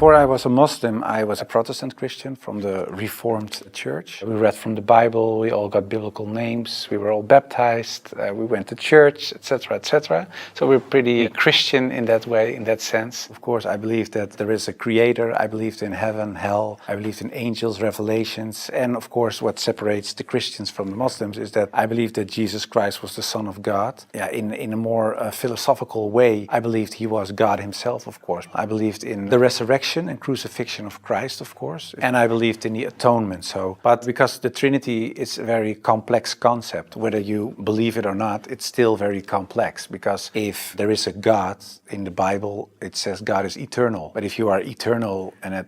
Before I was a Muslim, I was a Protestant Christian from the Reformed Church. We read from the Bible, we all got biblical names, we were all baptized, we went to church, etc., etc. So we're pretty Christian in that way, in that sense. Of course, I believe that there is a creator, I believed in heaven, hell, I believed in angels, revelations, and of course what separates the Christians from the Muslims is that I believe that Jesus Christ was the Son of God. In a more philosophical way, I believed he was God himself, of course. I believed in the resurrection and crucifixion of Christ, of course, and I believed in the atonement. But because the Trinity is a very complex concept, whether you believe it or not, it's still very complex, because if there is a God in the Bible, it says God is eternal. But if you are eternal and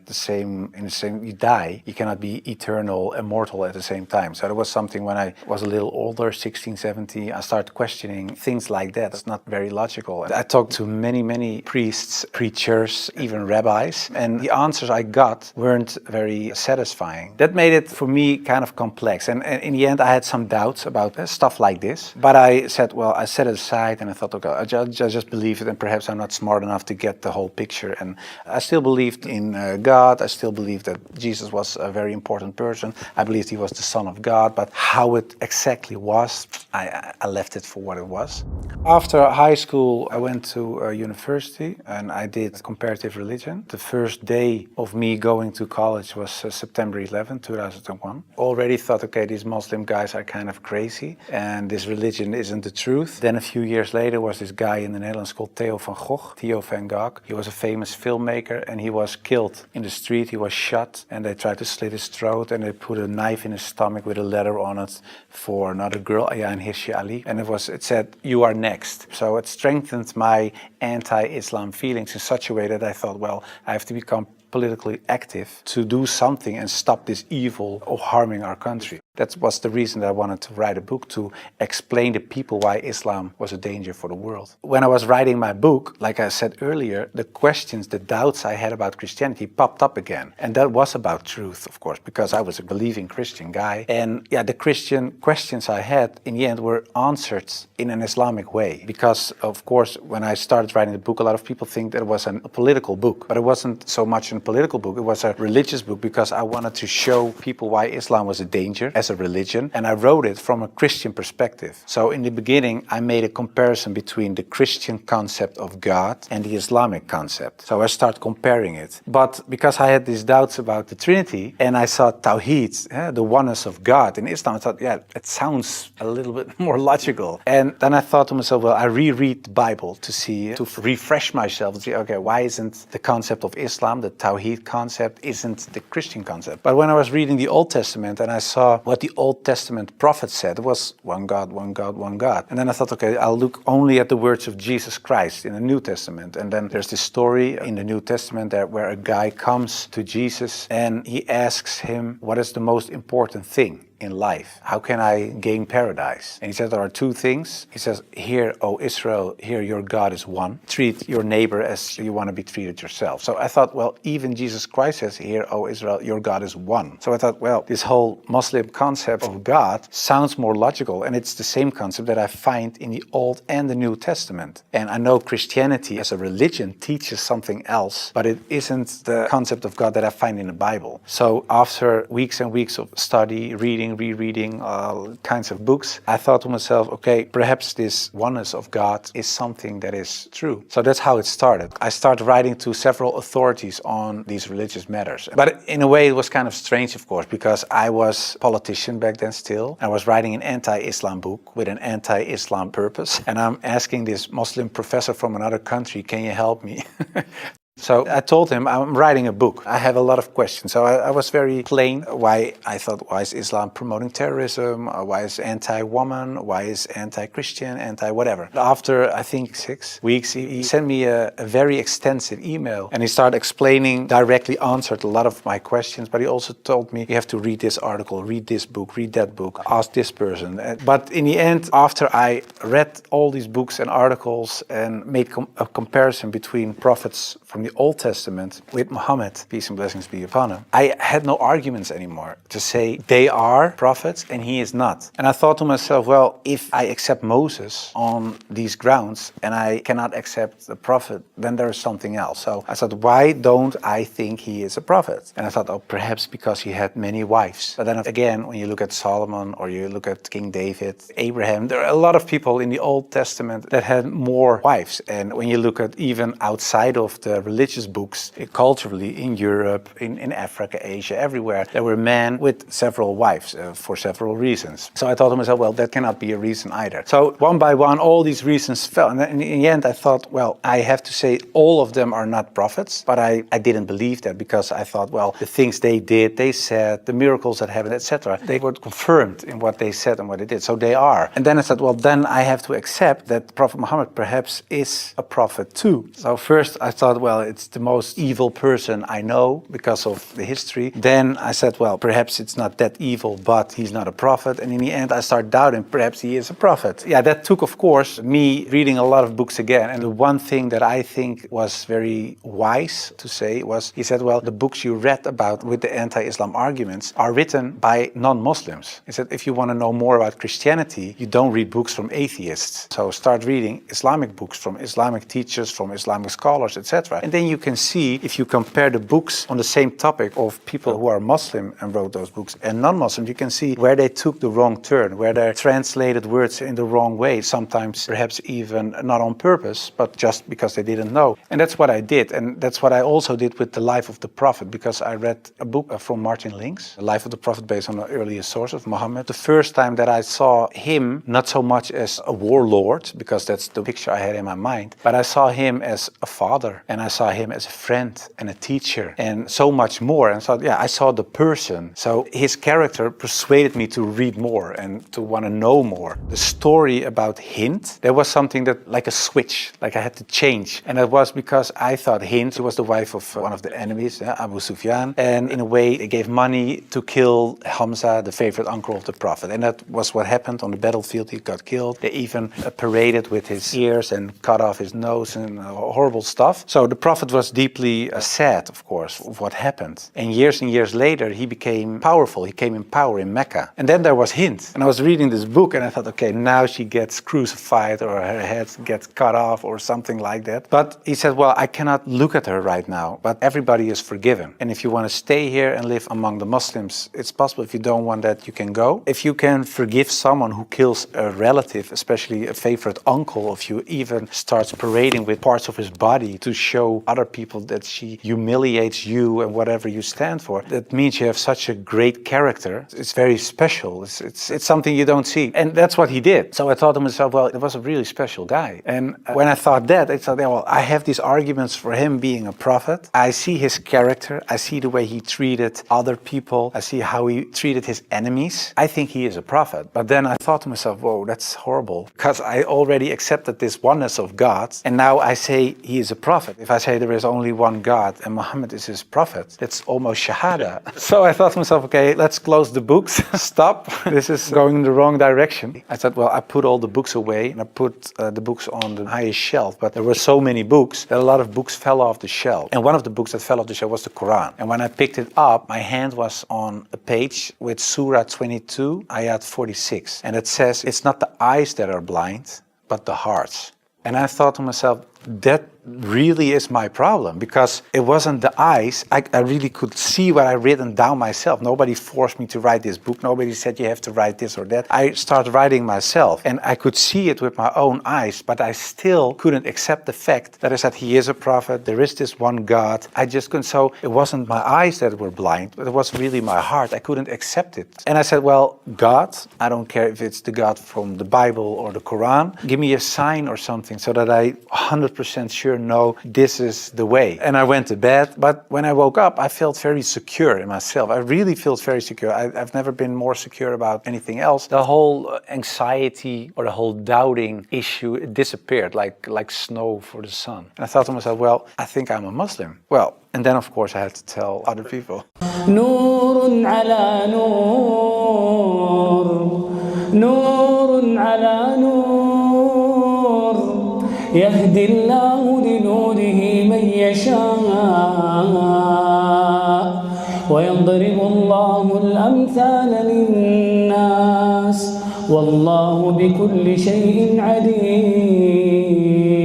you die, you cannot be eternal, immortal at the same time. So that was something when I was a little older, 16, 17, I started questioning things like that. It's not very logical. I talked to many priests, preachers, even rabbis, and the answers I got weren't very satisfying. That made it for me kind of complex, and in the end I had some doubts about stuff like this, but I said, well, I set it aside and I thought, okay, I just believe it, and perhaps I'm not smart enough to get the whole picture. And I still believed in God, I still believed that Jesus was a very important person, I believed he was the Son of God, but how it exactly was, I left it for what it was. After high school, I went to university and I did comparative religion. The first day of me going to college was September 11, 2001. Already thought, okay, these Muslim guys are kind of crazy and this religion isn't the truth. Then a few years later was this guy in the Netherlands called Theo van Gogh. He was a famous filmmaker and he was killed in the street. He was shot and they tried to slit his throat and they put a knife in his stomach with a letter on it for another girl, Ayaan Hirsi Ali. And it said, "You are next." So it strengthened my anti-Islam feelings in such a way that I thought, well, I have to become politically active to do something and stop this evil of harming our country. That was the reason that I wanted to write a book, to explain to people why Islam was a danger for the world. When I was writing my book, like I said earlier, the questions, the doubts I had about Christianity popped up again. And that was about truth, of course, because I was a believing Christian guy. And yeah, the Christian questions I had in the end were answered in an Islamic way. Because, of course, when I started writing the book, a lot of people think that it was a political book. But it wasn't so much a political book, it was a religious book, because I wanted to show people why Islam was a danger as a religion, and I wrote it from a Christian perspective. So in the beginning I made a comparison between the Christian concept of God and the Islamic concept. So I started comparing it. But because I had these doubts about the Trinity and I saw Tawheed, the oneness of God in Islam, I thought, yeah, it sounds a little bit more logical. And then I thought to myself, well, I reread the Bible to refresh myself, to see, okay, why isn't the concept of Islam, the Tawheed concept, isn't the Christian concept? But when I was reading the Old Testament and I saw what the Old Testament prophets said, it was one God, one God, one God. And then I thought, okay, I'll look only at the words of Jesus Christ in the New Testament. And then there's this story in the New Testament where a guy comes to Jesus and he asks him, what is the most important thing in life? How can I gain paradise? And he says there are two things. He says, "Hear, O Israel, hear, your God is one. Treat your neighbor as you want to be treated yourself." So I thought, well, even Jesus Christ says, "Hear, O Israel, your God is one." So I thought, well, this whole Muslim concept of God sounds more logical, and it's the same concept that I find in the Old and the New Testament. And I know Christianity as a religion teaches something else, but it isn't the concept of God that I find in the Bible. So after weeks and weeks of study, rereading all kinds of books, I thought to myself, okay, perhaps this oneness of God is something that is true. So that's how it started. I started writing to several authorities on these religious matters. But in a way it was kind of strange, of course, because I was a politician back then still. I was writing an anti-Islam book with an anti-Islam purpose. And I'm asking this Muslim professor from another country, can you help me? So I told him, I'm writing a book. I have a lot of questions. So I was very plain. Why is Islam promoting terrorism? Why is anti-woman? Why is anti-Christian? Anti-whatever. After, I think, 6 weeks, he sent me a very extensive email. And he started explaining, directly answered a lot of my questions. But he also told me, you have to read this article, read this book, read that book, ask this person. But in the end, after I read all these books and articles and made a comparison between prophets from from the Old Testament with Muhammad, peace and blessings be upon him, I had no arguments anymore to say they are prophets and he is not. And I thought to myself, well, if I accept Moses on these grounds and I cannot accept the prophet, then there is something else. So I thought, why don't I think he is a prophet? And I thought, oh, perhaps because he had many wives. But then again, when you look at Solomon or you look at King David, Abraham, there are a lot of people in the Old Testament that had more wives. And when you look at even outside of the religious books, culturally in Europe, in Africa, Asia, everywhere, there were men with several wives for several reasons. So I thought to myself, well, that cannot be a reason either. So one by one, all these reasons fell. And then in the end, I thought, well, I have to say all of them are not prophets. But I didn't believe that because I thought, well, the things they did, they said, the miracles that happened, etc., they were confirmed in what they said and what they did. So they are. And then I said, well, then I have to accept that Prophet Muhammad perhaps is a prophet too. So first I thought, well, it's the most evil person I know because of the history. Then I said, well, perhaps it's not that evil, but he's not a prophet. And in the end, I started doubting perhaps he is a prophet. Yeah, that took, of course, me reading a lot of books again. And the one thing that I think was very wise to say was, he said, well, the books you read about with the anti-Islam arguments are written by non-Muslims. He said, if you want to know more about Christianity, you don't read books from atheists. So start reading Islamic books from Islamic teachers, from Islamic scholars, etc. And then you can see, if you compare the books on the same topic of people who are Muslim and wrote those books and non-Muslim, you can see where they took the wrong turn, where they translated words in the wrong way, sometimes perhaps even not on purpose, but just because they didn't know. And that's what I did. And that's what I also did with the life of the Prophet, because I read a book from Martin Links, The Life of the Prophet, based on the earliest source of Muhammad. The first time that I saw him, not so much as a warlord, because that's the picture I had in my mind, but I saw him as a father, and I saw him as a friend and a teacher, and so much more. And so, yeah, I saw the person. So his character persuaded me to read more and to want to know more. The story about Hind, there was something that, like a switch, like I had to change. And that was because I thought Hind, she was the wife of one of the enemies, Abu Sufyan, and in a way they gave money to kill Hamza, the favorite uncle of the Prophet. And that was what happened on the battlefield. He got killed. They even paraded with his ears and cut off his nose and horrible stuff. So the Prophet was deeply sad, of course, of what happened. And years later, he became powerful. He came in power in Mecca. And then there was Hind. And I was reading this book and I thought, okay, now she gets crucified or her head gets cut off or something like that. But he said, well, I cannot look at her right now, but everybody is forgiven. And if you want to stay here and live among the Muslims, it's possible. If you don't want that, you can go. If you can forgive someone who kills a relative, especially a favorite uncle of you, even starts parading with parts of his body to show other people that she humiliates you and whatever you stand for, that means you have such a great character. It's very special. It's something you don't see. And that's what he did. So I thought to myself, well, it was a really special guy. And when I thought that, I thought, yeah, well, I have these arguments for him being a prophet. I see his character. I see the way he treated other people. I see how he treated his enemies. I think he is a prophet. But then I thought to myself, whoa, that's horrible. Because I already accepted this oneness of God. And now I say he is a prophet. If I say there is only one God and Muhammad is his prophet, that's almost shahada. So I thought to myself, okay, let's close the books. Stop. This is going in the wrong direction. I thought, well, I put all the books away and I put the books on the highest shelf. But there were so many books that a lot of books fell off the shelf. And one of the books that fell off the shelf was the Quran. And when I picked it up, my hand was on a page with Surah 22, Ayat 46. And it says, it's not the eyes that are blind, but the hearts. And I thought to myself, that really is my problem, because it wasn't the eyes. I really could see what I written down myself. Nobody forced me to write this book. Nobody said you have to write this or that. I started writing myself and I could see it with my own eyes, but I still couldn't accept the fact that I said he is a prophet, there is this one God. I just couldn't. So it wasn't my eyes that were blind, but it was really my heart. I couldn't accept it. And I said, well, God, I don't care if it's the God from the Bible or the Quran, give me a sign or something so that I 100% sure know this is the way. And I went to bed, but when I woke up, I felt very secure in myself. I really felt very secure. I've never been more secure about anything else. The whole anxiety or the whole doubting issue, it disappeared like snow for the sun. And I thought to myself, well, I think I'm a Muslim. Well, and then of course I had to tell other people. نور على نور نور على نور يهدي الله لنوره من يشاء ويضرب الله الأمثال للناس والله بكل شيء عليم